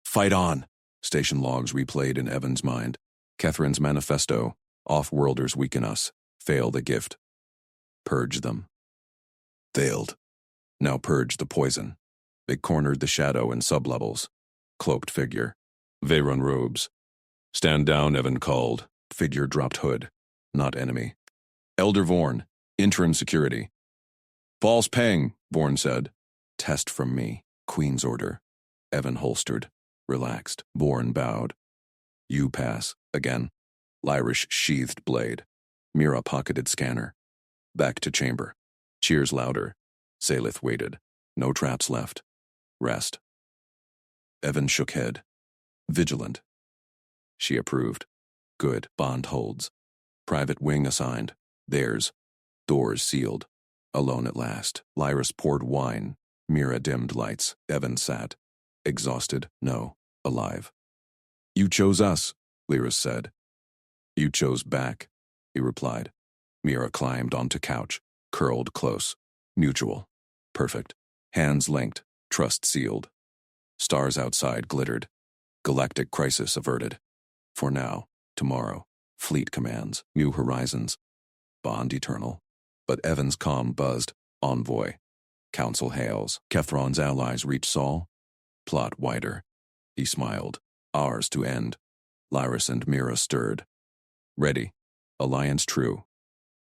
Fight on! Station logs replayed in Evan's mind. Catherine's manifesto. Off-worlders weaken us. Fail the gift. Purge them. Failed. Now purge the poison. They cornered the shadow in sublevels. Cloaked figure. Veyron robes. Stand down, Evan called. Figure dropped hood. Not enemy. Elder Vorn. Interim security. False ping, Vorn said. Test from me. Queen's order. Evan holstered. Relaxed. Vorn bowed. You pass. Again. Lyris sheathed blade. Mira pocketed scanner. Back to chamber. Cheers louder. Salith waited. No traps left. Rest. Evan shook head. Vigilant. She approved. Good. Bond holds. Private wing assigned. Theirs. Doors sealed. Alone at last. Lyris poured wine. Mira dimmed lights. Evan sat. Exhausted. No. Alive. You chose us, Lyris said. You chose back, he replied. Mira climbed onto couch. Curled close. Mutual. Perfect. Hands linked. Trust sealed. Stars outside glittered. Galactic crisis averted. For now. Tomorrow. Fleet commands. New horizons. Bond eternal. But Evan's calm buzzed. Envoy. Council hails. Kethron's allies reach Saul. Plot wider. He smiled. Ours to end. Lyris and Mira stirred. Ready. Alliance true.